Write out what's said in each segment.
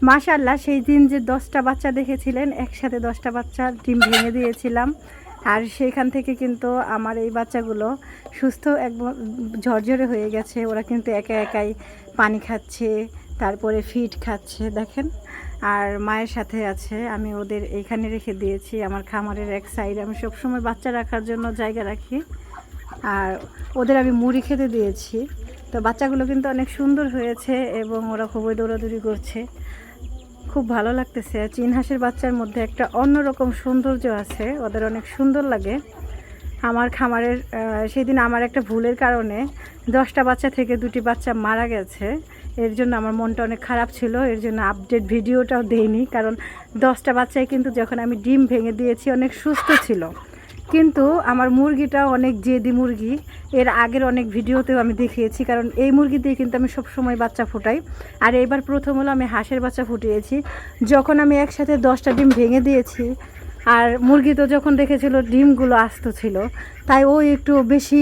মাশাআল্লাহ, সেই দিন যে 10টা বাচ্চা দেখেছিলেন, একসাথে 10টা বাচ্চা ডিম ভেঙে দিয়েছিলাম। আর সেইখান থেকে কিন্তু আমার এই বাচ্চাগুলো সুস্থ একদম ঝরঝরে হয়ে গেছে। ওরা কিন্তু একা একাই পানি খাচ্ছে, তারপরে ফিড খাচ্ছে দেখেন। আর মায়ের সাথে আছে, আমি ওদের এইখানে রেখে দিয়েছি আমার খামারের এক সাইডে। আমি সবসময় বাচ্চা রাখার জন্য জায়গা রাখি, আর ওদের আমি মুড়ি খেতে দিয়েছি। তো বাচ্চাগুলো কিন্তু অনেক সুন্দর হয়েছে এবং ওরা খুবই দৌড়াদৌড়ি করছে, খুব ভালো লাগতেছে। চীন হাঁসের বাচ্চার মধ্যে একটা অন্যরকম সৌন্দর্য আছে, ওদের অনেক সুন্দর লাগে। আমার খামারের সেদিন আমার একটা ভুলের কারণে 10টা বাচ্চা থেকে 2টি বাচ্চা মারা গেছে। এর জন্য আমার মনটা অনেক খারাপ ছিল, এর জন্য আপডেট ভিডিওটাও দেইনি। কারণ 10টা বাচ্চাই কিন্তু যখন আমি ডিম ভেঙে দিয়েছি অনেক সুস্থ ছিল, কিন্তু আমার মুরগিটা অনেক জেদি মুরগি। এর আগের অনেক ভিডিওতেও আমি দেখিয়েছি, কারণ এই মুরগি দিয়ে কিন্তু আমি সবসময় বাচ্চা ফুটাই। আর এইবার প্রথম হলো আমি হাঁসের বাচ্চা ফুটিয়েছি, যখন আমি একসাথে 10টা ডিম ভেঙে দিয়েছি। আর মুরগি তো যখন দেখেছিল ডিমগুলো আস্ত ছিল, তাই ও একটু বেশি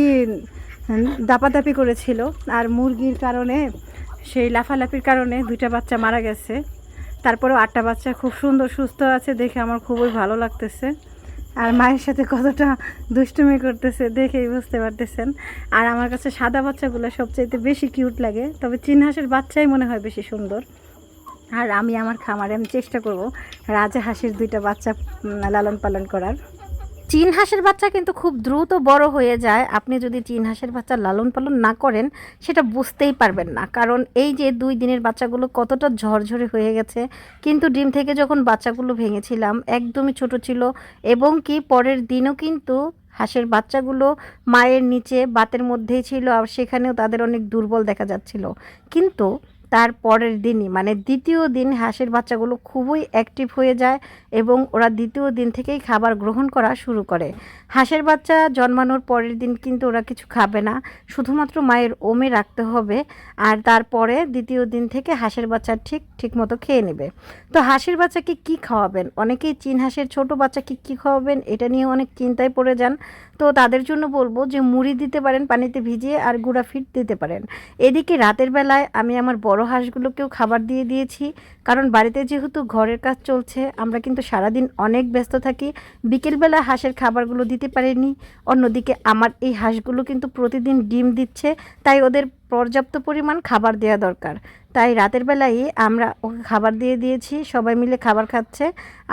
দাপাদাপি করেছিল। আর মুরগির কারণে, সেই লাফালাফির কারণে 2টা বাচ্চা মারা গেছে। তারপরেও 8টা বাচ্চা খুব সুন্দর সুস্থ আছে, দেখে আমার খুবই ভালো লাগতেছে। আর মায়ের সাথে কতটা দুষ্টুমি করতেছে দেখেই বুঝতে পারতেছেন। আর আমার কাছে সাদা বাচ্চাগুলো সবচাইতে বেশি কিউট লাগে, তবে চীন হাঁসের বাচ্চাই মনে হয় বেশি সুন্দর। আর আমি আমার খামারে চেষ্টা করব রাজহাঁসের 2টা বাচ্চা লালন পালন করার। চীন হাঁসের বাচ্চা কিন্তু খুব দ্রুত বড় হয়ে যায়। আপনি যদি চীন হাঁসের বাচ্চা লালন পালন না করেন সেটা বুঝতেই পারবেন না। কারণ এই যে 2 দিনের বাচ্চাগুলো কতটা ঝরঝরে হয়ে গেছে, কিন্তু ডিম থেকে যখন বাচ্চাগুলো ভেঙেছিলাম একদমই ছোট ছিল, এবং কি পরের দিনও কিন্তু হাঁসের বাচ্চাগুলো মায়ের নিচে বাতের মধ্যেই ছিল, আর সেখানেও তাদের অনেক দুর্বল দেখা যাচ্ছিল। কিন্তু তার পরের দিনই মানে দ্বিতীয় দিন হাঁসের বাচ্চাগুলো খুবই অ্যাক্টিভ হয়ে যায় এবং ওরা দ্বিতীয় দিন থেকেই খাবার গ্রহণ করা শুরু করে। হাঁসের বাচ্চা জন্মানোর পরের দিন কিন্তু ওরা কিছু খাবে না, শুধুমাত্র মায়ের ওমে রাখতে হবে। আর তারপরে দ্বিতীয় দিন থেকে হাঁসের বাচ্চা ঠিক মতো খেয়ে নেবে। তো হাঁসের বাচ্চাকে কি খাওয়াবেন, অনেকেই চীন হাঁসের ছোট বাচ্চাকে কি খাওয়াবেন এটা নিয়ে অনেক চিন্তায় পড়ে যান। তো তাদের জন্য বলবো যে মুড়ি দিতে পারেন পানিতে ভিজিয়ে, আর গুঁড়া ফিড দিতে পারেন। এদিকে রাতের বেলায় আমি আমার বড় হাঁসগুলোকেও খাবার দিয়ে দিয়েছি, কারণ বাড়িতে যেহেতু ঘরের কাজ চলছে আমরা কিন্তু সারাদিন অনেক ব্যস্ত থাকি, বিকেলবেলা হাঁসের খাবারগুলো দিতে পারিনি। অন্যদিকে আমার এই হাঁসগুলো কিন্তু প্রতিদিন ডিম দিচ্ছে, তাই ওদের পর্যাপ্ত পরিমাণ খাবার দেওয়া দরকার। তাই রাতের বেলায় আমরা ওকে খাবার দিয়ে দিয়েছি, সবাই মিলে খাবার খাচ্ছে।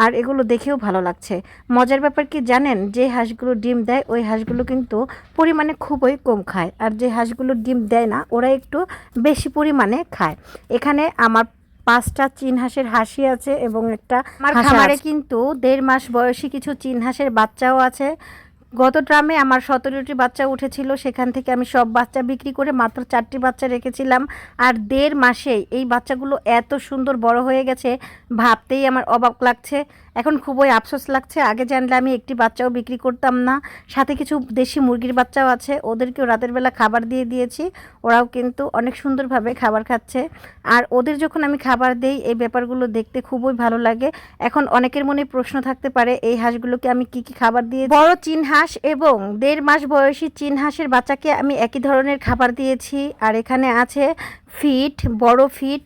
আর এগুলো দেখেও ভালো লাগছে। মজার ব্যাপার কি জানেন, যে হাঁসগুলো ডিম দেয় ওই হাঁসগুলো কিন্তু পরিমাণে খুবই কম খায়, আর যে হাঁসগুলো ডিম দেয় না ওরা একটু বেশি পরিমাণে খায়। এখানে আমার 5টা চীন হাঁসের হাসি আছে এবং একটা আমার খামারে কিন্তু 1.5 মাস বয়সী কিছু চীন হাঁসের বাচ্চাও আছে। গত ট্রামে আমার 17টি বাচ্চা উঠেছিল, সেখান থেকে আমি সব বাচ্চা বিক্রি করে মাত্র 4টি বাচ্চা রেখেছিলাম। আর 1.5 মাসেই এই বাচ্চাগুলো এত সুন্দর বড় হয়ে গেছে, ভাবতেই আমার অবাক লাগছে। এখন খুবই আফসোস লাগছে, আগে জানলে আমি একটি বাচ্চাও বিক্রি করতাম না। সাথে কিছু দেশি মুরগির বাচ্চাও আছে, ওদেরকেও রাতের বেলা খাবার দিয়ে দিয়েছি, ওরাও কিন্তু অনেক সুন্দরভাবে খাবার খাচ্ছে। আর ওদের যখন আমি খাবার দেই এই ব্যাপারগুলো দেখতে খুবই ভালো লাগে। এখন অনেকের মনে প্রশ্ন থাকতে পারে এই হাঁসগুলোকে আমি কি খাবার দিয়ে। বড় চীন হাঁস এবং 1.5 মাস বয়সী চীন হাঁসের বাচ্চাকে আমি একই ধরনের খাবার দিয়েছি। আর এখানে আছে ফিড, বড় ফিড,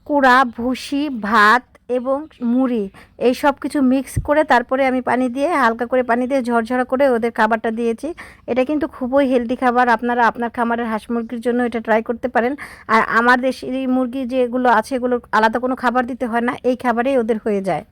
কুড়া, ভুসি, ভাত এবং মুড়ি, এই সব কিছু মিক্স করে তারপরে আমি পানি দিয়ে, হালকা করে পানি দিয়ে ঝরঝরা করে ওদের খাবারটা দিয়েছি। এটা কিন্তু খুবই হেলদি খাবার, আপনারা আপনার খামারের হাঁস মুরগির জন্য এটা ট্রাই করতে পারেন। আর আমার দেশি মুরগি যেগুলো আছে এগুলো আলাদা কোনো খাবার দিতে হয় না, এই খাবারেই ওদের হয়ে যায়।